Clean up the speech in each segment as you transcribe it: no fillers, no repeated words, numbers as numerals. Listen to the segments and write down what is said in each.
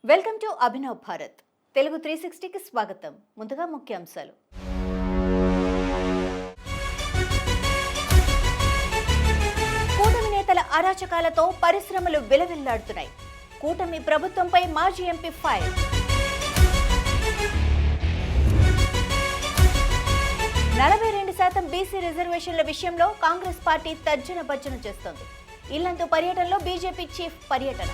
Welcome to Abhinav Bharat Telugu 360కి స్వాగతం. ముందుగా ముఖ్యాంశాలు. కూటమి నేతల అరాచకాలతో పరిశ్రమలు విలవిల్లాడుతున్నాయి. కూటమి ప్రభుత్వంపై మాజీ ఎంపీ ఫైర్. నలభై 2% బీసీ రిజర్వేషన్ల విషయంలో కాంగ్రెస్ పార్టీ తర్జన భర్జన చేస్తోంది. ఇల్లందు పర్యటనలో బీజేపీ చీఫ్ పర్యటన.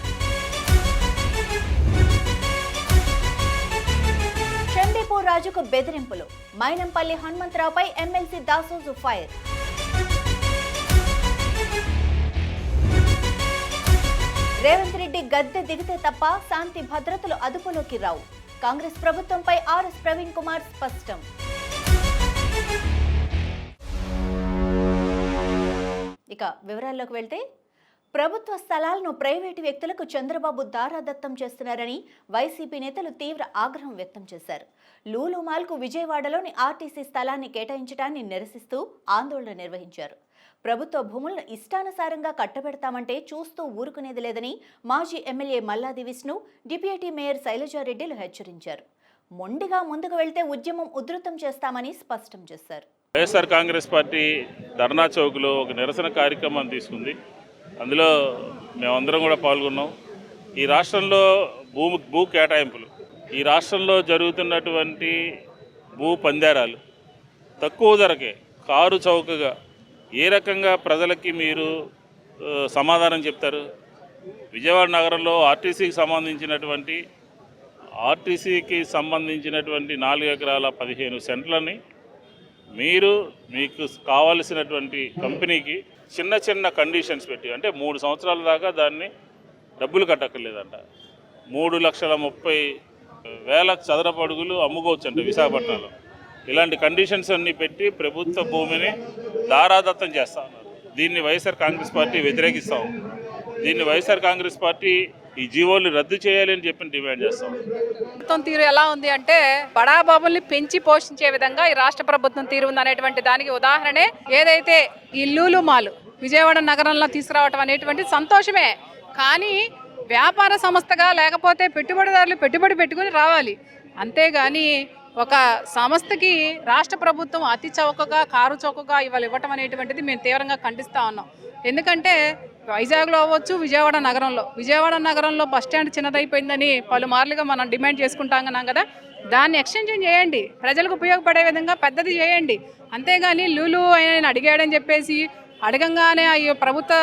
చండీపూర్ రాజుకు బెదిరింపులు. మైనంపల్లి హనుమంతరావుపై ఎమ్మెల్సీ దాసోజు ఫైర్. రేవంత్ రెడ్డి గద్దె దిగితే తప్ప శాంతి భద్రతలు అదుపులోకి రావు. కాంగ్రెస్ ప్రభుత్వంపై ఆర్ఎస్ ప్రవీణ్ కుమార్ స్పష్టం. ఇక వివరాల్లోకి వెళ్తే, ప్రభుత్వ స్థలాలను ప్రైవేటు వ్యక్తులకు చంద్రబాబు దారాదత్తం చేస్తున్నారని వైసీపీ నేతలు తీవ్ర ఆగ్రహం వ్యక్తం చేశారు. లూలు మాల్కు విజయవాడలోని ఆర్టీసీ స్థలాన్ని కేటాయించడాన్ని నిరసిస్తూ ఆందోళన నిర్వహించారు. ప్రభుత్వ భూములను ఇష్టానుసారంగా కట్టబెడతామంటే చూస్తూ ఊరుకునేది లేదని మాజీ MLA Malladi Vishnu, deputy mayor శైలజారెడ్డిలు హెచ్చరించారు. మొండిగా ముందుకు వెళ్తే ఉద్యమం ఉధృతం చేస్తామని స్పష్టం చేశారు. వైఎస్ఆర్ కాంగ్రెస్ పార్టీ ధర్నా చౌక్లో ఒక నిరసన కార్యక్రమం తీసుకుంది. అందులో మేమందరం కూడా పాల్గొన్నాం. ఈ రాష్ట్రంలో భూ కేటాయింపులు, ఈ రాష్ట్రంలో జరుగుతున్నటువంటి భూ పందేరాలు తక్కువ ధరకే కారు చౌకగా ఏ రకంగా ప్రజలకి మీరు సమాధానం చెప్తారు? విజయవాడ నగరంలో ఆర్టీసీకి సంబంధించినటువంటి 4 ఎకరాల 15 సెంట్లని మీకు కావలసినటువంటి కంపెనీకి చిన్న కండిషన్స్ పెట్టి, అంటే 3 సంవత్సరాల దాకా దాన్ని డబ్బులు కట్టక్కర్లేదంట. 3,30,000 చదరపు అడుగులు అమ్ముకోవచ్చంట విశాఖపట్నంలో. ఇలాంటి కండిషన్స్ అన్నీ పెట్టి ప్రభుత్వ భూమిని దారాదత్తం చేస్తా ఉన్నారు. దీన్ని వైఎస్ఆర్ కాంగ్రెస్ పార్టీ వ్యతిరేకిస్తాం. దీన్ని వైఎస్ఆర్ కాంగ్రెస్ పార్టీ ఈ జీవోలు రద్దు చేయాలి అని చెప్పి డిమాండ్ చేస్తాం. ప్రభుత్వం తీరు ఎలా ఉంది అంటే, బడాబాబుల్ని పెంచి పోషించే విధంగా ఈ రాష్ట్ర ప్రభుత్వం తీరు ఉంది అనేటువంటి దానికి ఉదాహరణే ఏదైతే ఈ లూలు మాల్ విజయవాడ నగరంలో తీసుకురావటం అనేటువంటి సంతోషమే. కానీ వ్యాపార సంస్థగా, లేకపోతే పెట్టుబడిదారులు పెట్టుబడి పెట్టుకుని రావాలి. అంతేగాని ఒక సంస్థకి రాష్ట్ర ప్రభుత్వం అతి చౌకగా, కారు చౌకగా ఇవ్వటం అనేటువంటిది మేము తీవ్రంగా ఖండిస్తూ ఉన్నాం. ఎందుకంటే వైజాగ్లో అవ్వచ్చు, విజయవాడ నగరంలో బస్టాండ్ చిన్నదైపోయిందని పలుమార్లుగా మనం డిమాండ్ చేసుకుంటాం కదా. దాన్ని ఎక్స్టెన్షన్ చేయండి, ప్రజలకు ఉపయోగపడే విధంగా పెద్దది చేయండి. అంతేగాని లూలు ఆయన అడిగాడని చెప్పేసి అడగంగానే ఈ ప్రభుత్వ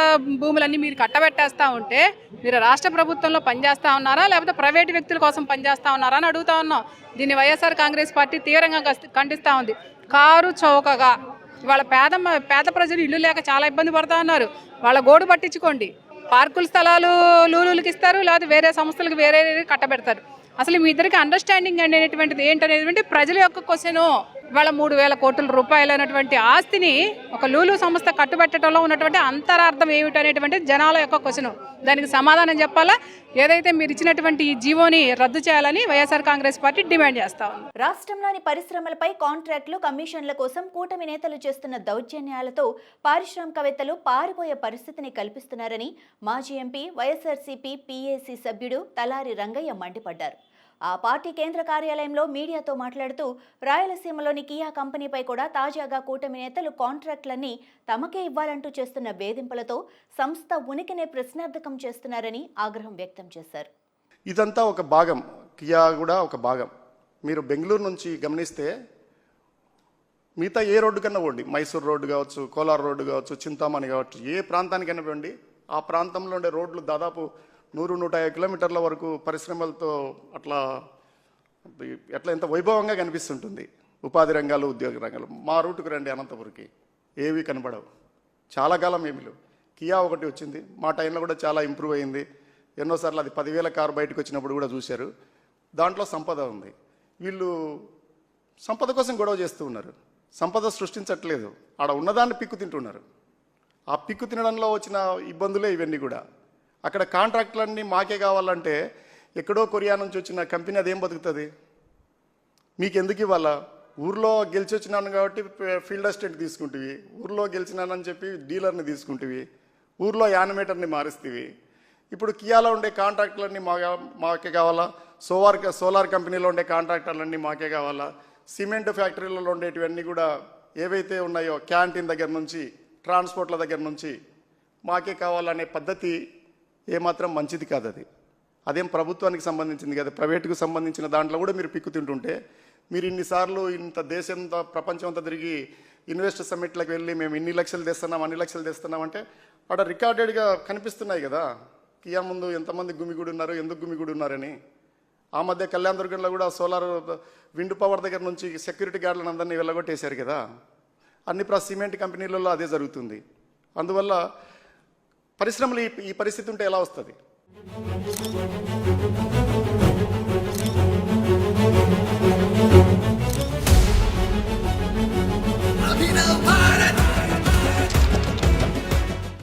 భూములన్నీ మీరు కట్టబెట్టేస్తూ ఉంటే, మీరు రాష్ట్ర ప్రభుత్వంలో పనిచేస్తూ ఉన్నారా, లేకపోతే ప్రైవేటు వ్యక్తుల కోసం పనిచేస్తూ ఉన్నారా అని అడుగుతా ఉన్నాం. దీన్ని వైఎస్ఆర్ కాంగ్రెస్ పార్టీ తీవ్రంగా ఖండిస్తూ ఉంది. కారు చౌకగా ఇవాళ పేద ప్రజలు ఇల్లు లేక చాలా ఇబ్బంది పడుతూ ఉన్నారు. వాళ్ళ గోడు పట్టించుకోండి. పార్కుల స్థలాలు లూలులకి ఇస్తారు, లేకపోతే వేరే సంస్థలకు వేరే కట్టబెడతారు. అసలు మీ ఇద్దరికి అండర్స్టాండింగ్ అనేటువంటిది ఏంటనేటువంటి ప్రజల యొక్క క్వశ్చను. ఇవాళ 3,000 కోట్ల రూపాయలైనటువంటి ఆస్తిని ఒక లూలు సంస్థ కట్టుబెట్టడంలో ఉన్నటువంటి అంతరార్థం ఏమిటనేటువంటి జనాల యొక్క క్వశ్చను. దానికి సమాధానం చెప్పాలా, ఏదైతే మీరు ఇచ్చినటువంటి ఈ జీవోని రద్దు చేయాలని వైఎస్ఆర్ కాంగ్రెస్ పార్టీ డిమాండ్ చేస్తా ఉంది. రాష్ట్రంలోని పరిశ్రమలపై కాంట్రాక్టులు, కమిషన్ల కోసం కూటమి నేతలు చేస్తున్న దౌర్జన్యాలతో పారిశ్రామికవేత్తలు పారిపోయే పరిస్థితిని కల్పిస్తున్నారని మాజీ ఎంపీ, వైఎస్ఆర్సీపీ పీఏసీ సభ్యుడు తలారి రంగయ్య మండిపడ్డారు. ఆ పార్టీ కేంద్ర కార్యాలయంలో మీడియాతో మాట్లాడుతూ, రాయలసీమలోని కియా కంపెనీపై కూడా తాజాగా కూటమి నేతలు కాంట్రాక్టులన్నీ తమకే ఇవ్వాలంటూ చేస్తున్న వేధింపులతో సంస్థ ఉనికినే ప్రశ్నార్థకం చేస్తున్నారని ఆగ్రహం వ్యక్తం చేశారు. ఇదంతా ఒక భాగం, కియా కూడా ఒక భాగం. మీరు బెంగళూరు నుంచి గమనిస్తే మిగతా ఏ రోడ్డు కన్నా పోండి, మైసూర్ రోడ్డు కావచ్చు, కోలార్ రోడ్డు కావచ్చు, చింతామణి కావచ్చు, ఏ ప్రాంతానికైనా పోండి, ఆ ప్రాంతంలో ఉండే రోడ్లు దాదాపు 100-150 కిలోమీటర్ల వరకు పరిశ్రమలతో ఎట్లా ఎంత వైభవంగా కనిపిస్తుంటుంది. ఉపాధి రంగాలు, ఉద్యోగ రంగాలు. మా రూటుకు రండి, అనంతపురికి ఏవి కనబడవు. చాలా కాలం ఏమి లేవు. కియా ఒకటి వచ్చింది, మా టైంలో కూడా చాలా ఇంప్రూవ్ అయింది. ఎన్నోసార్లు అది 10,000 కారు బయటకు వచ్చినప్పుడు కూడా చూశారు. దాంట్లో సంపద ఉంది. వీళ్ళు సంపద కోసం గొడవ చేస్తూ ఉన్నారు, సంపద సృష్టించట్లేదు. ఆడ ఉన్నదాన్ని పిక్కు తింటున్నారు. ఆ పిక్కు తినడంలో వచ్చిన ఇబ్బందులే ఇవన్నీ కూడా. అక్కడ కాంట్రాక్టులన్నీ మాకే కావాలంటే ఎక్కడో కొరియా నుంచి వచ్చిన కంపెనీ అదేం బతుకుతుంది? మీకు ఎందుకు ఇవ్వాలా? ఊర్లో గెలిచి వచ్చినాను కాబట్టి ఫీల్డ్ అసిస్టెంట్ తీసుకుంటువి, ఊర్లో గెలిచినానని చెప్పి డీలర్ని తీసుకుంటువి, ఊర్లో యానిమేటర్ని మారుస్తీవి. ఇప్పుడు కియాలో ఉండే కాంట్రాక్టులన్నీ మాకే కావాలా, సోలార్ కంపెనీలో ఉండే కాంట్రాక్టర్లన్నీ మాకే కావాలా, సిమెంట్ ఫ్యాక్టరీలలో ఉండేటివన్నీ కూడా ఏవైతే ఉన్నాయో క్యాంటీన్ దగ్గర నుంచి ట్రాన్స్పోర్ట్ల దగ్గర నుంచి మాకే కావాలనే పద్ధతి ఏమాత్రం మంచిది కాదు. అదేం ప్రభుత్వానికి సంబంధించింది కదా, ప్రైవేటుకు సంబంధించిన దాంట్లో కూడా మీరు పిక్కు తింటుంటే మీరు ఇన్నిసార్లు ఇంత దేశంతో ప్రపంచం అంతా తిరిగి ఇన్వెస్టర్ సమ్మిట్లకు వెళ్ళి మేము ఇన్ని లక్షలు తెస్తున్నాం అన్ని లక్షలు తెస్తున్నాం అంటే అక్కడ రికార్డెడ్గా కనిపిస్తున్నాయి కదా కియా ముందు ఎంతమంది గుమిగూడి ఉన్నారు, ఎందుకు గుమిగూడి ఉన్నారని. ఆ మధ్య కళ్యాణ దుర్గంలో కూడా సోలార్ విండ్ పవర్ దగ్గర నుంచి సెక్యూరిటీ గార్డులను అందరినీ వెళ్ళగొట్టేశారు కదా. అన్ని సిమెంట్ కంపెనీలలో అదే జరుగుతుంది. అందువల్ల పరిశ్రమలు ఈ పరిస్థితి ఉంటే ఎలా వస్తుంది?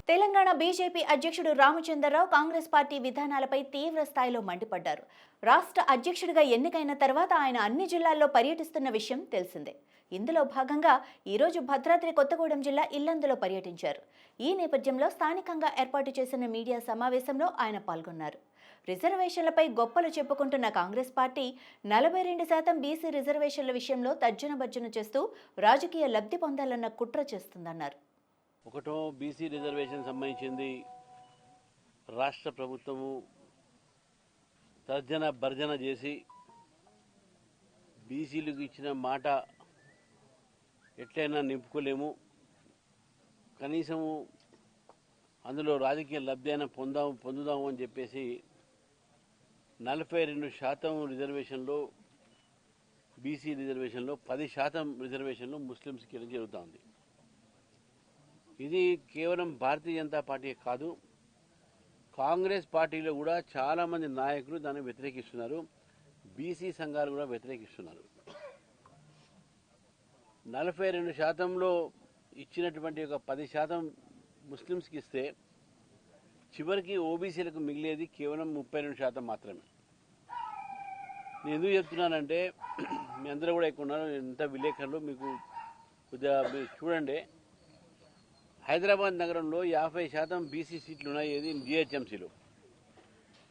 తెలంగాణ బీజేపీ అధ్యక్షుడు రామచంద్రరావు కాంగ్రెస్ పార్టీ విధానాలపై తీవ్ర స్థాయిలో మండిపడ్డారు. రాష్ట్ర అధ్యక్షుడిగా ఎన్నికైన తర్వాత ఆయన అన్ని జిల్లాల్లో పర్యటిస్తున్న విషయం తెలిసిందే. ఇందులో భాగంగా ఈరోజు భద్రాద్రి కొత్తగూడెం జిల్లా ఇల్లందులో పర్యటించారు. ఈ నేపథ్యంలో స్థానికంగా ఏర్పాటు చేసిన మీడియా సమావేశంలో ఆయన పాల్గొన్నారు. రిజర్వేషన్లపై గొప్పలు చెప్పుకుంటున్న కాంగ్రెస్ పార్టీ 42% బీసీ రిజర్వేషన్ల విషయంలో తర్జన భర్జన చేస్తూ రాజకీయ లబ్ధి పొందాలన్న కుట్ర చేస్తుందన్నారు. ఒకటో బీసీ రిజర్వేషన్ సంబంధించింది రాష్ట్ర ప్రభుత్వము తర్జన భర్జన చేసి బీసీలకు ఇచ్చిన మాట ఎట్లయినా నింపుకోలేము, కనీసము అందులో రాజకీయ లబ్ధి అయినా పొందుదాము అని చెప్పేసి 42% రిజర్వేషన్లో బీసీ రిజర్వేషన్లో 10% రిజర్వేషన్లో ముస్లిమ్స్కి ఇవ్వడం జరుగుతూ ఉంది. ఇది కేవలం భారతీయ జనతా పార్టీ కాదు, కాంగ్రెస్ పార్టీలో కూడా చాలామంది నాయకులు దాన్ని వ్యతిరేకిస్తున్నారు, బీసీ సంఘాలు కూడా వ్యతిరేకిస్తున్నారు. 42%లో ఇచ్చినటువంటి ఒక 10% ముస్లిమ్స్కి ఇస్తే చివరికి ఓబీసీలకు మిగిలేది కేవలం 32% మాత్రమే. నేను ఎందుకు చెప్తున్నానంటే మీ అందరూ కూడా ఎక్కువ ఉన్నారు, ఎంత విలేకరులు మీకు కొద్దిగా మీరు చూడండి. హైదరాబాద్ నగరంలో 50% బీసీ సీట్లు ఉన్నాయి, ఏది జిహెచ్ఎంసీలో.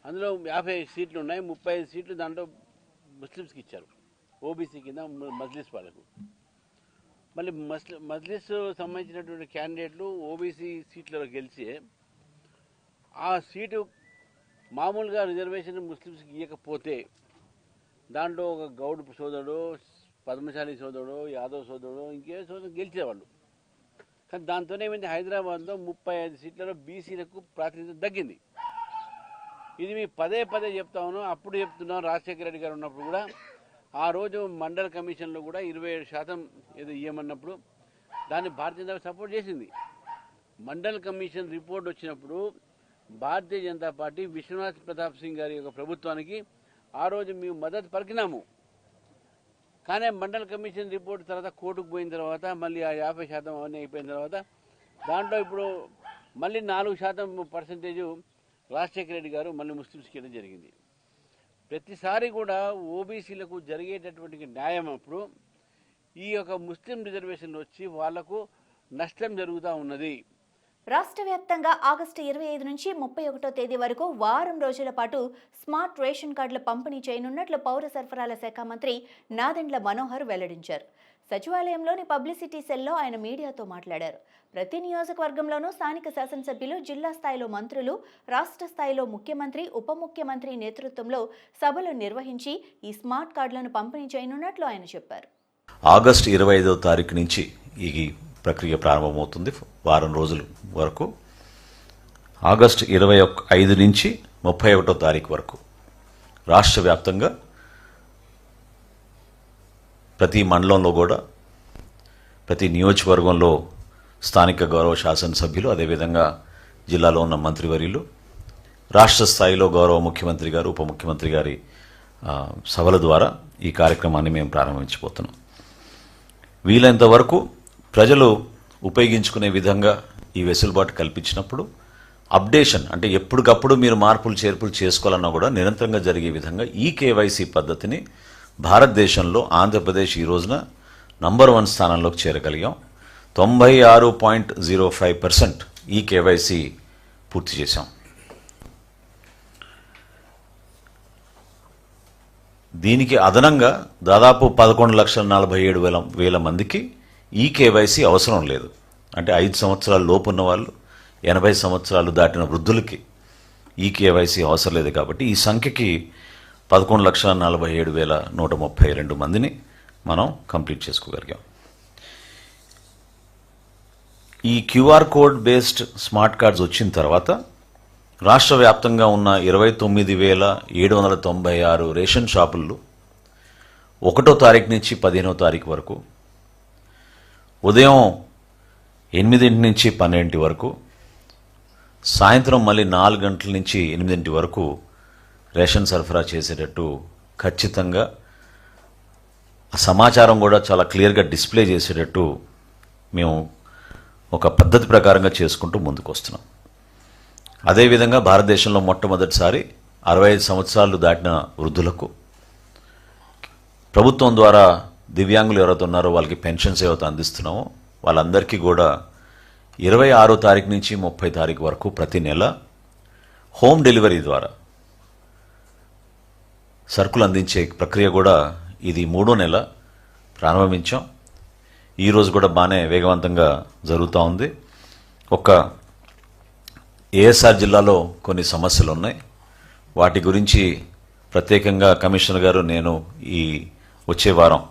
అందులో 50 సీట్లు ఉన్నాయి, 35 సీట్లు దాంట్లో ముస్లిమ్స్కి ఇచ్చారు, ఓబీసీ కింద మజ్లిస్ వాళ్ళకు. మళ్ళీ మజ్లిస్ సంబంధించినటువంటి క్యాండిడేట్లు ఓబీసీ సీట్లలో గెలిచి ఆ సీటు మామూలుగా రిజర్వేషన్ ముస్లిమ్స్కి ఇవ్వకపోతే దాంట్లో ఒక గౌడ్ సోదరుడు, పద్మశాలి సోదరుడు, యాదవ్ సోదరుడు, ఇంకే సోదరుడు గెలిచేవాళ్ళు. కానీ దాంతోనే ఏమైంది, హైదరాబాద్లో 35 సీట్లలో బీసీలకు ప్రాతినిధ్యం తగ్గింది. ఇది మీ పదే చెప్తా ఉన్నాం, అప్పుడు చెప్తున్నాం. రాజశేఖర రెడ్డి గారు ఉన్నప్పుడు కూడా ఆ రోజు మండల్ కమిషన్లో కూడా 27% ఏదో ఇవ్వమన్నప్పుడు దాన్ని భారతీయ జనతా సపోర్ట్ చేసింది. మండల్ కమిషన్ రిపోర్ట్ వచ్చినప్పుడు భారతీయ జనతా పార్టీ విశ్వనాథ్ ప్రతాప్ సింగ్ గారి యొక్క ప్రభుత్వానికి ఆ రోజు మేము మద్దతు పలికినాము. కానీ మండల్ కమిషన్ రిపోర్ట్ తర్వాత కోర్టుకు పోయిన తర్వాత మళ్ళీ ఆ 50% అవన్నీ అయిపోయిన తర్వాత దాంట్లో ఇప్పుడు మళ్ళీ 4% రాజశేఖర రెడ్డి గారు మళ్ళీ ముస్లిమ్స్కి ఇవ్వడం జరిగింది. ప్రతిసారి కూడా ఓబీసీలకు జరిగేటటువంటి న్యాయం అప్పుడు ఈ యొక్క ముస్లిం రిజర్వేషన్లు వచ్చి వాళ్లకు నష్టం జరుగుతూ ఉన్నది. రాష్ట్ర వ్యాప్తంగా ఆగస్టు 25 నుంచి 31వ తేదీ వరకు వారం రోజుల పాటు స్మార్ట్ రేషన్ కార్డుల పంపిణీ చేయనున్నట్లు పౌర సరఫరాల శాఖ మంత్రి నాదెండ్ల మనోహర్ వెల్లడించారు. సచివాలయంలోని పబ్లిసిటీ సెల్లో ఆయన మీడియాతో మాట్లాడారు. ప్రతి నియోజకవర్గంలోనూ స్థానిక శాసనసభ్యులు, జిల్లా స్థాయిలో మంత్రులు, రాష్ట్ర స్థాయిలో ముఖ్యమంత్రి, ఉప ముఖ్యమంత్రి నేతృత్వంలో సభలు నిర్వహించి ఈ స్మార్ట్ కార్డులను పంపిణీ చేయనున్నట్లు ఆయన చెప్పారు. ఆగస్టు 25వ తారీఖు నుంచి ఈ ప్రక్రియ ప్రారంభమవుతుంది. వారం రోజుల వరకు ఆగస్టు 25 నుంచి 31వ తారీఖు వరకు రాష్ట్ర వ్యాప్తంగా ప్రతి మండలంలో కూడా, ప్రతి నియోజకవర్గంలో స్థానిక గౌరవ శాసనసభ్యులు, అదేవిధంగా జిల్లాలో ఉన్న మంత్రివర్యులు, రాష్ట్ర స్థాయిలో గౌరవ ముఖ్యమంత్రి గారు, ఉప ముఖ్యమంత్రి గారి సభల ద్వారా ఈ కార్యక్రమాన్ని మేము ప్రారంభించబోతున్నాం. వీలైనంత వరకు ప్రజలు ఉపయోగించుకునే విధంగా ఈ వెసులుబాటు కల్పించినప్పుడు అప్డేషన్, అంటే ఎప్పటికప్పుడు మీరు మార్పులు చేర్పులు చేసుకోవాలన్నా కూడా నిరంతరంగా జరిగే విధంగా ఈ కేవైసీ పద్ధతిని భారతదేశంలో ఆంధ్రప్రదేశ్ ఈ రోజున నంబర్ 1 స్థానంలోకి చేరగలిగాం. 96.05% ఈ కేవైసీ పూర్తి చేశాం. దీనికి అదనంగా దాదాపు 11,47,000 మందికి ఈ కేవైసీ అవసరం లేదు. అంటే 5 సంవత్సరాల లోపు ఉన్న వాళ్ళు, 80 సంవత్సరాలు దాటిన వృద్ధులకి ఈ కేవైసీ అవసరం లేదు. కాబట్టి ఈ సంఖ్యకి 11,47,132 మందిని మనం కంప్లీట్ చేసుకోగలిగాం. ఈ QR code based smart cards వచ్చిన తర్వాత రాష్ట్ర వ్యాప్తంగా ఉన్న 29,796 రేషన్ షాపుల్లో 1వ తారీఖు నుంచి 15వ తారీఖు వరకు ఉదయం 8 నుంచి 12 వరకు, సాయంత్రం మళ్ళీ 4 గంటల నుంచి 8 వరకు రేషన్ సరఫరా చేసేటట్టు ఖచ్చితంగా ఆ సమాచారం కూడా చాలా క్లియర్గా డిస్ప్లే చేసేటట్టు మేము ఒక పద్ధతి ప్రకారంగా చేసుకుంటూ ముందుకు వస్తున్నాం. అదేవిధంగా భారతదేశంలో మొట్టమొదటిసారి 65 సంవత్సరాలు దాటిన వృద్ధులకు ప్రభుత్వం ద్వారా దివ్యాంగులు ఎవరైతే ఉన్నారో వాళ్ళకి పెన్షన్స్ ఏవైతే అందిస్తున్నామో వాళ్ళందరికీ కూడా 26వ తారీఖు నుంచి 30 తారీఖు వరకు ప్రతి నెల హోమ్ డెలివరీ ద్వారా సరుకులు అందించే ప్రక్రియ కూడా ఇది 3వ నెల ప్రారంభించాం. ఈరోజు కూడా బాగానే వేగవంతంగా జరుగుతూ ఉంది. ఒక ఏఎస్ఆర్ జిల్లాలో కొన్ని సమస్యలు ఉన్నాయి. వాటి గురించి ప్రత్యేకంగా కమిషనర్ గారు నేను ఈ వచ్చే వారం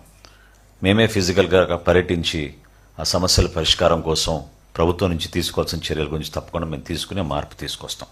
మేమే ఫిజికల్గా పర్యటించి ఆ సమస్యల పరిష్కారం కోసం ప్రభుత్వం నుంచి తీసుకోవాల్సిన చర్యల గురించి తప్పకుండా మేము తీసుకునే మార్పు తీసుకొస్తాం.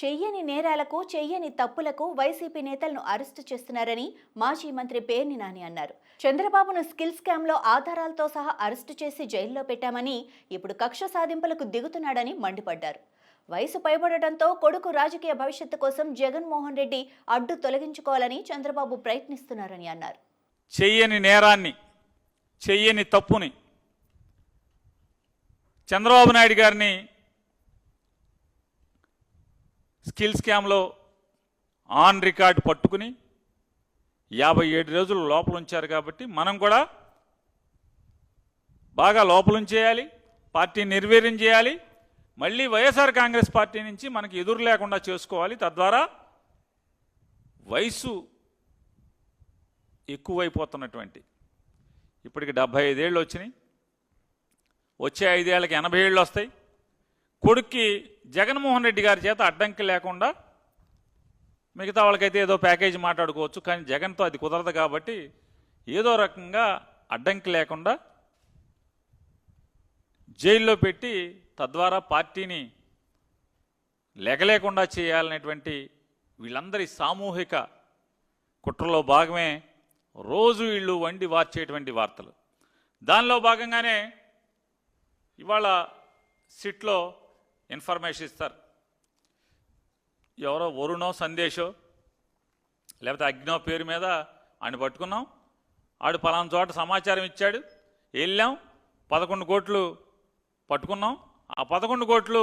చెయ్యని నేరాలకు చెయ్యని తప్పులకు వైసీపీ నేతలను అరెస్టు చేస్తున్నారని మాజీ మంత్రి పేర్ని నాని అన్నారు. చంద్రబాబును స్కిల్ స్కామ్లో ఆధారాలతో సహా అరెస్టు చేసి జైల్లో పెట్టామని ఇప్పుడు కక్ష సాధింపులకు దిగుతున్నాడని మండిపడ్డారు. వయసు పైబడటంతో కొడుకు రాజకీయ భవిష్యత్తు కోసం జగన్మోహన్ రెడ్డి అడ్డు తొలగించుకోవాలని చంద్రబాబు ప్రయత్నిస్తున్నారని అన్నారు. చెయ్యని నేరాన్ని, చెయ్యని తప్పుని చంద్రబాబు నాయుడు గారిని స్కిల్ స్కామ్లో ఆన్ రికార్డ్ పట్టుకుని 57 రోజులు లోపల ఉంచారు. కాబట్టి మనం కూడా బాగా లోపలుంచేయాలి, పార్టీని నిర్వీర్యం చేయాలి, మళ్ళీ వైఎస్ఆర్ కాంగ్రెస్ పార్టీ నుంచి మనకి ఎదురు లేకుండా చేసుకోవాలి. తద్వారా వయసు ఎక్కువైపోతున్నటువంటి ఇప్పటికి 75 ఏళ్ళు వచ్చినాయి, వచ్చే 5 ఏళ్ళకి 80 ఏళ్ళు వస్తాయి. కొడుక్కి జగన్మోహన్ రెడ్డి గారి చేత అడ్డంకి లేకుండా, మిగతా వాళ్ళకైతే ఏదో ప్యాకేజీ మాట్లాడుకోవచ్చు, కానీ జగన్తో అది కుదరదు. కాబట్టి ఏదో రకంగా అడ్డంకి లేకుండా జైల్లో పెట్టి తద్వారా పార్టీని లెగలేకుండా చేయాలనేటువంటి వీళ్ళందరి సామూహిక కుట్రలో భాగమే రోజు వీళ్ళు వండి వార్చేటువంటి వార్తలు. దానిలో భాగంగానే ఇవాళ సిట్లో ఇన్ఫర్మేషన్ ఇస్తారు. ఎవరో వరుణో సందేశో లేకపోతే అగ్నో పేరు మీద ఆయన పట్టుకున్నాం, ఆడు పలానా చోట సమాచారం ఇచ్చాడు, వెళ్ళాం, 11 కోట్లు పట్టుకున్నాం. ఆ 11 కోట్లు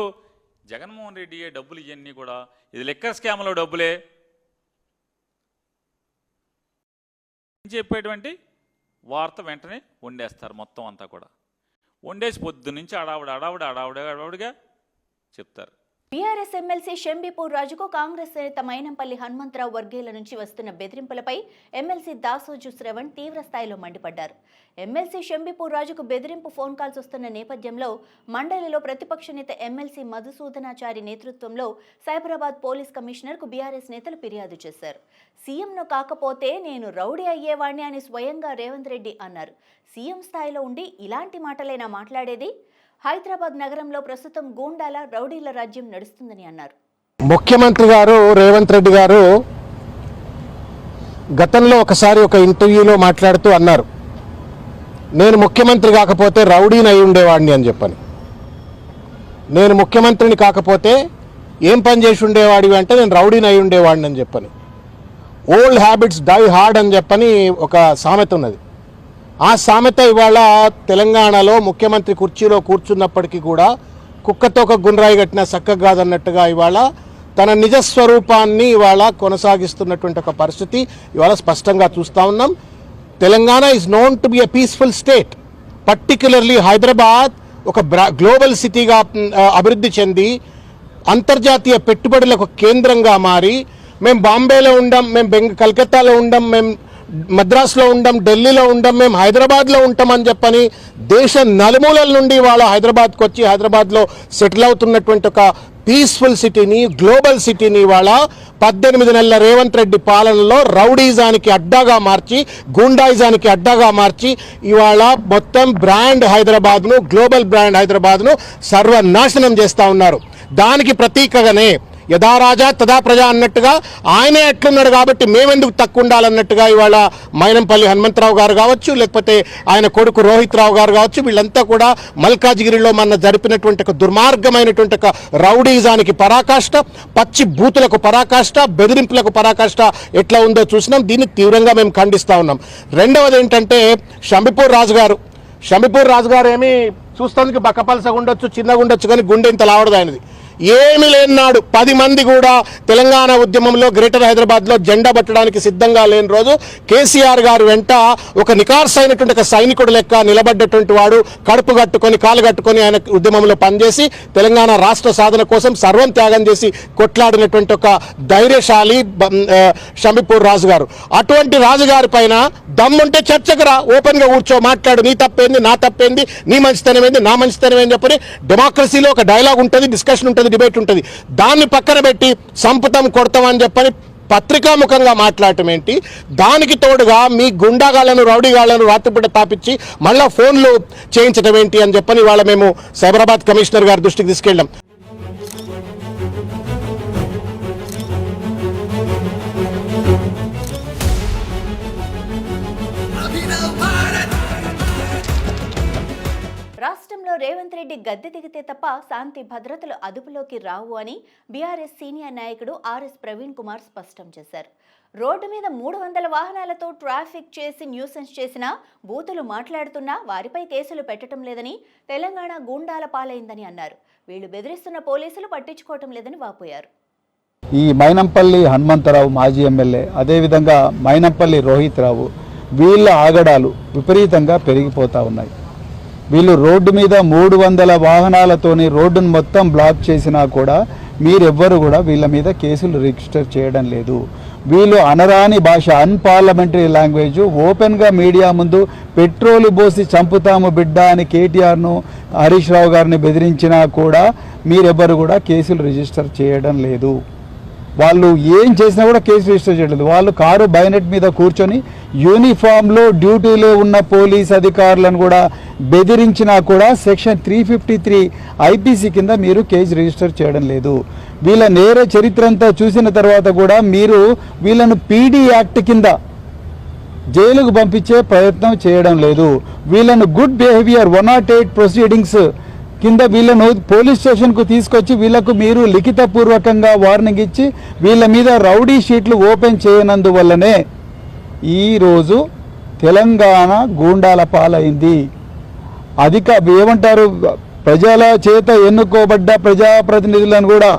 జగన్మోహన్ రెడ్డి డబ్బులు ఇవన్నీ కూడా ఇది లిక్కర్ స్కామ్లో డబ్బులే చెప్పేటువంటి వార్త వెంటనే వండేస్తారు. మొత్తం అంతా కూడా వండేసి పొద్దు నుంచి అడావుడిగా చెప్తారు. బీఆర్ఎస్ ఎమ్మెల్సీ షంబీపూర్ రాజుకు కాంగ్రెస్ నేత మైనంపల్లి హనుమంతరావు వర్గీయుల నుంచి వస్తున్న బెదిరింపులపై ఎమ్మెల్సీ దాసోజు శ్రవణ్ తీవ్ర స్థాయిలో మండిపడ్డారు. ఎమ్మెల్సీ షంబీపూర్ రాజుకు బెదిరింపు ఫోన్ కాల్స్ వస్తున్న నేపథ్యంలో మండలిలో ప్రతిపక్ష నేత ఎమ్మెల్సీ మధుసూదనాచారి నేతృత్వంలో సైబరాబాద్ పోలీస్ కమిషనర్కు బీఆర్ఎస్ నేతలు ఫిర్యాదు చేశారు. సీఎంను కాకపోతే నేను రౌడీ అయ్యేవాణ్ణి అని స్వయంగా రేవంత్ రెడ్డి అన్నారు. సీఎం స్థాయిలో ఉండి ఇలాంటి మాటలేనా మాట్లాడేది? హైదరాబాద్ నగరంలో ప్రస్తుతం గూండాల రౌడీల రాజ్యం నడుస్తుందని అన్నారు. ముఖ్యమంత్రి గారు రేవంత్ రెడ్డి గారు గతంలో ఒకసారి ఒక ఇంటర్వ్యూలో మాట్లాడుతూ అన్నారు, నేను ముఖ్యమంత్రి కాకపోతే రౌడీని అయి ఉండేవాడిని అని చెప్పని. నేను ముఖ్యమంత్రిని కాకపోతే ఏం పని చేసి ఉండేవాడివి అంటే నేను రౌడీని అయి ఉండేవాడిని అని చెప్పని. ఓల్డ్ హ్యాబిట్స్ డై హార్డ్ అని చెప్పని ఒక సామెత ఉన్నది. ఆ సామెత ఇవాళ తెలంగాణలో ముఖ్యమంత్రి కుర్చీలో కూర్చున్నప్పటికీ కూడా కుక్కతో ఒక గుండ్రాయి కట్టిన చక్కగా కాదన్నట్టుగా ఇవాళ తన నిజస్వరూపాన్ని ఇవాళ కొనసాగిస్తున్నటువంటి ఒక పరిస్థితి ఇవాళ స్పష్టంగా చూస్తూ ఉన్నాం. Telangana is known to be a peaceful state. Particularly Hyderabad ఒక గ్లోబల్ సిటీగా అభివృద్ధి చెంది అంతర్జాతీయ పెట్టుబడులకు కేంద్రంగా మారి, మేము బాంబేలో ఉండం, మేము కలకత్తాలో ఉండం, మేము మద్రాసులో ఉండం, ఢిల్లీలో ఉండం, మేము హైదరాబాద్లో ఉంటామని చెప్పని దేశ నలుమూలల నుండి వాళ్ళ హైదరాబాద్కి వచ్చి హైదరాబాద్లో సెటిల్ అవుతున్నటువంటి ఒక పీస్ఫుల్ సిటీని, గ్లోబల్ సిటీని ఇవాళ 18 నెలల రేవంత్ రెడ్డి పాలనలో రౌడీజానికి అడ్డాగా మార్చి, గూండాయిజానికి అడ్డాగా మార్చి ఇవాళ మొత్తం బ్రాండ్ హైదరాబాద్ను, గ్లోబల్ బ్రాండ్ హైదరాబాద్ను సర్వనాశనం చేస్తూ ఉన్నారు. దానికి ప్రతీకగానే యథా రాజా తదా ప్రజ అన్నట్టుగా ఆయనే ఎట్లున్నాడు కాబట్టి మేమెందుకు తక్కువ ఉండాలన్నట్టుగా ఇవాళ మైనంపల్లి హనుమంతరావు గారు కావచ్చు, లేకపోతే ఆయన కొడుకు రోహిత్ రావు గారు కావచ్చు, వీళ్ళంతా కూడా మల్కాజ్గిరిలో మన జరిపినటువంటి ఒక దుర్మార్గమైనటువంటి ఒక రౌడీజానికి పరాకాష్ట, పచ్చి బూతులకు పరాకాష్ట, బెదిరింపులకు పరాకాష్ట ఎట్లా ఉందో చూసినాం. దీన్ని తీవ్రంగా మేము ఖండిస్తూ ఉన్నాం. రెండవది ఏంటంటే షంబిపూర్ రాజు గారు ఏమీ చూస్తానికి బక్కపలసగా ఉండొచ్చు, చిన్నగా ఉండొచ్చు, కానీ గుండె ఇంత లావడదు ఆయనది. ఏమి లేనాడు 10 మంది కూడా తెలంగాణ ఉద్యమంలో గ్రేటర్ హైదరాబాద్లో జెండా పట్టడానికి సిద్ధంగా లేని రోజు కేసీఆర్ గారు వెంట ఒక నికార్సైనటువంటి ఒక సైనికుడు లెక్క నిలబడ్డటువంటి వాడు, కడుపు కట్టుకొని కాలు కట్టుకొని ఆయన ఉద్యమంలో పనిచేసి తెలంగాణ రాష్ట్ర సాధన కోసం సర్వం త్యాగం చేసి కొట్లాడినటువంటి ఒక ధైర్యశాలి షంబిపూర్ రాజు గారు. అటువంటి రాజుగారి పైన దమ్ముంటే చర్చకు రా, ఓపెన్గా కూర్చో, మాట్లాడు, నీ తప్పేంది, నా తప్పేంది, నీ మంచితనం ఏంది, నా మంచితనం ఏంది చెప్పని డెమోక్రసీలో ఒక డైలాగ్ ఉంటుంది, డిస్కషన్ ఉంటుంది, డిబేట్ ఉంటుంది. దాన్ని పక్కన పెట్టి సంపుతం కొడతాం అని చెప్పని పత్రికాముఖంగా మాట్లాడటం ఏంటి? దానికి తోడుగా మీ గుండాగాళ్లను, రౌడీగాళ్లను రాత్రిపూట తాపించి మళ్ళా ఫోన్లు చేయించడం ఏంటి అని చెప్పని ఇవాళ మేము సైబరాబాద్ కమిషనర్ గారి దృష్టికి తీసుకెళ్ళాం. రాష్ట్రంలో రేవంత్ రెడ్డి గద్దె దిగితే తప్ప శాంతి భద్రతలు అదుపులోకి రావు అని బీఆర్ఎస్ సీనియర్ నాయకుడు ఆర్ఎస్ ప్రవీణ్ కుమార్ స్పష్టం చేశారు. రోడ్డు మీద 300 వాహనాలతో ట్రాఫిక్ చేసి న్యూసెన్స్ చేసినా, బూతులు మాట్లాడుతున్నా వారిపై కేసులు పెట్టడం లేదని, తెలంగాణ గూండాల పాలైందని అన్నారు. వీళ్లు బెదిరిస్తున్న పోలీసులు పట్టించుకోవటం లేదని వాపోయారు. ఈ మైనంపల్లి హనుమంతరావు మాజీ ఎమ్మెల్యే, అదేవిధంగా మైనంపల్లి రోహిత్ రావు, వీళ్ళ ఆగడాలు విపరీతంగా పెరిగిపోతూ ఉన్నాయి. వీళ్ళు రోడ్డు మీద 300 వాహనాలతోని రోడ్డును మొత్తం బ్లాక్ చేసినా కూడా మీరెవ్వరు కూడా వీళ్ళ మీద కేసులు రిజిస్టర్ చేయడం లేదు. వీళ్ళు అనరాని భాష, అన్పార్లమెంటరీ లాంగ్వేజ్, ఓపెన్గా మీడియా ముందు పెట్రోలు పోసి చంపుతాము బిడ్డ అని కేటీఆర్ను, హరీష్ రావు గారిని బెదిరించినా కూడా మీరెవ్వరు కూడా కేసులు రిజిస్టర్ చేయడం లేదు. వాళ్ళు ఏం చేసినా కూడా కేసు రిజిస్టర్ చేయలేదు. వాళ్ళు కారు బైనెట్ మీద కూర్చొని యూనిఫామ్లో డ్యూటీలో ఉన్న పోలీస్ అధికారులను కూడా బెదిరించినా కూడా సెక్షన్ 353 ఐపీసీ కింద మీరు కేసు రిజిస్టర్ చేయడం లేదు. వీళ్ళ నేర చరిత్ర అంతా చూసిన తర్వాత కూడా మీరు వీళ్ళను పీడీ యాక్ట్ కింద జైలుకు పంపించే ప్రయత్నం చేయడం లేదు. వీళ్ళను గుడ్ బిహేవియర్ 108 ప్రొసీడింగ్స్ కింద వీళ్ళను పోలీస్ స్టేషన్కు తీసుకొచ్చి వీళ్లకు మీరు లిఖితపూర్వకంగా వార్నింగ్ ఇచ్చి వీళ్ళ మీద రౌడీ షీట్లు ఓపెన్ చేయనందువల్లనే ఈరోజు తెలంగాణ గూండాల పాలైంది. ఏమంటారు, ప్రజల చేత ఎన్నుకోబడ్డ ప్రజాప్రతినిధులను కూడా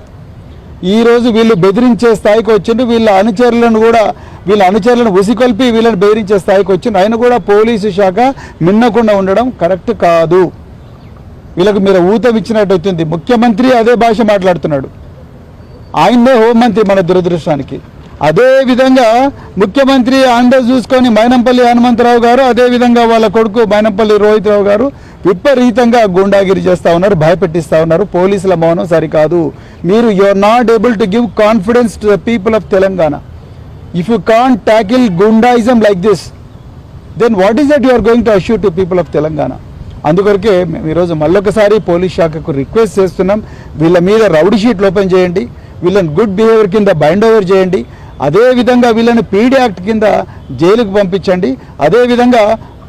ఈరోజు వీళ్ళు బెదిరించే స్థాయికి వచ్చిండ్రు. వీళ్ళ అనుచరులను ఉసికొల్పి వీళ్ళని బెదిరించే స్థాయికి వచ్చిండ్రు. ఆయన కూడా పోలీసు శాఖ మిన్నకుండా ఉండడం కరెక్ట్ కాదు. వీళ్ళకు మీరు ఊతం ఇచ్చినట్టు అవుతుంది. ముఖ్యమంత్రి అదే భాష మాట్లాడుతున్నాడు, ఆయనే హోంమంత్రి మన దురదృష్టానికి. అదేవిధంగా ముఖ్యమంత్రి ఆంధ్ర చూసుకొని మైనంపల్లి హనుమంతరావు గారు, అదేవిధంగా వాళ్ళ కొడుకు మైనంపల్లి రోహిత్ రావు గారు విపరీతంగా గుండాగిరి చేస్తూ ఉన్నారు, భయపెట్టిస్తూ ఉన్నారు. పోలీసుల మౌనం సరికాదు. మీరు are not able to give confidence to the people of Telangana. If you can't tackle goondaism like this, then what is that you are going to assure to people of Telangana? అందుకొరకే మేము ఈరోజు మళ్ళొకసారి పోలీస్ శాఖకు రిక్వెస్ట్ చేస్తున్నాం, వీళ్ళ మీద rowdy షీట్లు open చేయండి, వీళ్ళని గుడ్ బిహేవియర్ కింద బైండ్ ఓవర్ చేయండి, అదేవిధంగా వీళ్ళని పీడీ యాక్ట్ కింద జైలుకు పంపించండి. అదేవిధంగా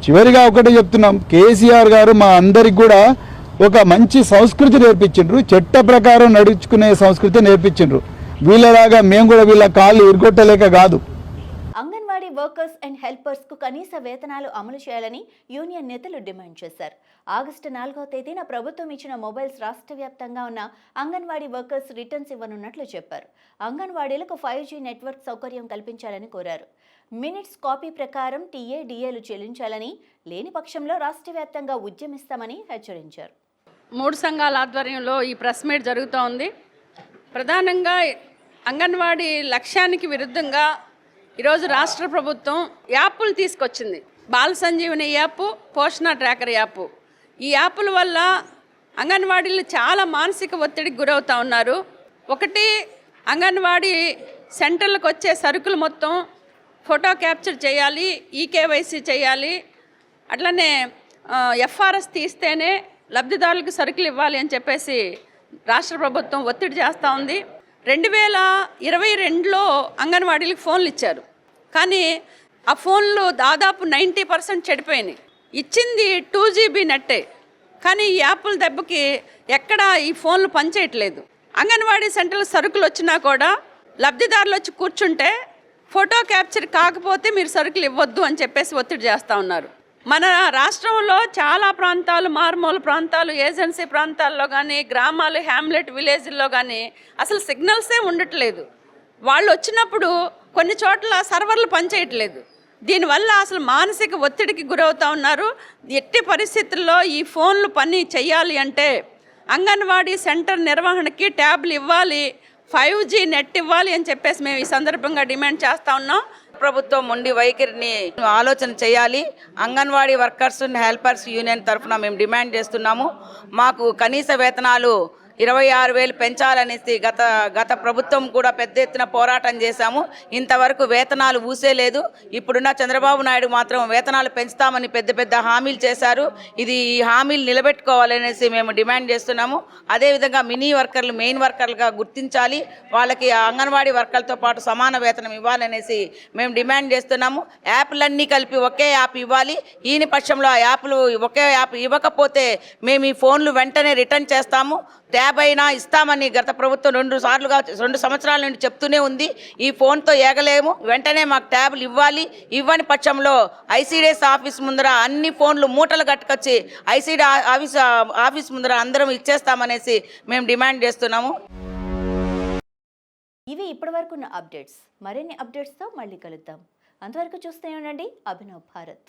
చివరిగా ఒకటే చెప్తున్నాం, కేసీఆర్ గారు మా అందరికి కూడా ఒక మంచి సంస్కృతి నేర్పించిండ్రు, చట్ట ప్రకారం నడుచుకునే సంస్కృతి నేర్పించిండ్రు. వీళ్ళలాగా మేము కూడా వీళ్ళ కాళ్ళు ఇరుగొట్టలేక కాదు. అంగన్వాడీ వర్కర్స్ అండ్ హెల్పర్స్ కు కనీస వేతనాలు అమలు చేయాలని యూనియన్ నేతలు డిమాండ్ చేశారు. ఆగస్టు 4వ తేదీన ప్రభుత్వం ఇచ్చిన మొబైల్స్ రాష్ట్ర వ్యాప్తంగా ఉన్న అంగన్వాడీ వర్కర్స్ రిటర్న్స్ ఇవ్వనున్నట్లు చెప్పారు. అంగన్వాడీలకు 5G నెట్వర్క్ సౌకర్యం కల్పించాలని కోరారు. మినిట్స్ కాపీ ప్రకారం టీఏ డిఏలు చెల్లించాలని, లేని పక్షంలో రాష్ట్ర వ్యాప్తంగా ఉద్యమిస్తామని హెచ్చరించారు. 3 సంఘాల ఆధ్వర్యంలో ఈ ప్రెస్ మీట్ జరుగుతూ ఉంది. ప్రధానంగా అంగన్వాడీ లక్ష్యానికి విరుద్ధంగా ఈరోజు రాష్ట్ర ప్రభుత్వం యాప్లు తీసుకొచ్చింది. బాల సంజీవని యాప్, పోషణ ట్రాకర్ యాప్. ఈ యాప్ల వల్ల అంగన్వాడీలు చాలా మానసిక ఒత్తిడికి గురవుతూ ఉన్నారు. ఒకటి, అంగన్వాడీ సెంటర్లకు వచ్చే సరుకులు మొత్తం ఫోటో క్యాప్చర్ చేయాలి, ఈకేవైసీ చేయాలి, అట్లనే ఎఫ్ఆర్ఎస్ తీస్తేనే లబ్ధిదారులకు సరుకులు ఇవ్వాలి అని చెప్పేసి రాష్ట్ర ప్రభుత్వం ఒత్తిడి చేస్తూ ఉంది. 2022లో అంగన్వాడీలకు ఫోన్లు ఇచ్చారు, కానీ ఆ ఫోన్లు దాదాపు 90% చెడిపోయినాయి. ఇచ్చింది 2GB నెట్టే, కానీ ఈ యాప్ల దెబ్బకి ఎక్కడా ఈ ఫోన్లు పనిచేయట్లేదు. అంగన్వాడీ సెంటర్ల సరుకులు వచ్చినా కూడా లబ్ధిదారులు వచ్చి కూర్చుంటే ఫోటో క్యాప్చర్ కాకపోతే మీరు సరుకులు ఇవ్వద్దు అని చెప్పేసి ఒత్తిడి చేస్తూ ఉన్నారు. మన రాష్ట్రంలో చాలా ప్రాంతాలు, మారుమూల ప్రాంతాలు, ఏజెన్సీ ప్రాంతాల్లో కానీ, గ్రామాలు, హ్యామ్లెట్ విలేజ్ల్లో కానీ అసలు సిగ్నల్సే ఉండట్లేదు. వాళ్ళు వచ్చినప్పుడు కొన్ని చోట్ల సర్వర్లు పనిచేయట్లేదు. దీనివల్ల అసలు మానసిక ఒత్తిడికి గురవుతూ ఉన్నారు. ఎట్టి పరిస్థితుల్లో ఈ ఫోన్లు పని చేయాలి అంటే అంగన్వాడీ సెంటర్ నిర్వహణకి ట్యాబ్లు ఇవ్వాలి, 5G నెట్ ఇవ్వాలి అని చెప్పేసి మేము ఈ సందర్భంగా డిమాండ్ చేస్తూ ఉన్నాం. ప్రభుత్వం ఉండి వైఖరిని ఆలోచన చేయాలి. Anganwadi workers and helpers union తరఫున మేము డిమాండ్ చేస్తున్నాము. మాకు కనీస వేతనాలు 26,000 పెంచాలనేసి గత ప్రభుత్వం కూడా పెద్ద ఎత్తున పోరాటం చేశాము. ఇంతవరకు వేతనాలు ఊసేలేదు. ఇప్పుడున్న చంద్రబాబు నాయుడు మాత్రం వేతనాలు పెంచుతామని పెద్ద హామీలు చేశారు. ఈ హామీలు నిలబెట్టుకోవాలనేసి మేము డిమాండ్ చేస్తున్నాము. అదేవిధంగా మినీ వర్కర్లు మెయిన్ వర్కర్లుగా గుర్తించాలి. వాళ్ళకి అంగన్వాడీ వర్కర్లతో పాటు సమాన వేతనం ఇవ్వాలనేసి మేము డిమాండ్ చేస్తున్నాము. యాప్లన్నీ కలిపి ఒకే యాప్ ఇవ్వాలి. ఈయన పక్షంలో ఆ యాప్లు ఒకే యాప్ ఇవ్వకపోతే మేము ఈ ఫోన్లు వెంటనే రిటర్న్ చేస్తాము. ట్యాబ్ అయినా ఇస్తామని గత ప్రభుత్వం 2 సంవత్సరాల నుండి చెప్తూనే ఉంది. ఈ ఫోన్తో ఏగలేము, వెంటనే మాకు ట్యాబ్లు ఇవ్వాలి. ఇవ్వని పక్షంలో ఐసీడీఎస్ ఆఫీస్ ముందర అన్ని ఫోన్లు మూటలు కట్టుకొచ్చి ఐసీడీ ఆఫీస్ ముందర అందరం ఇచ్చేస్తామనేసి మేము డిమాండ్ చేస్తున్నాము. ఇవి ఇప్పటివరకు ఉన్న అప్డేట్స్. మరిన్ని అప్డేట్స్తో మళ్ళీ కలుద్దాం. అంతవరకు చూస్తూనే ఉండండి అభినవ్ భారత్.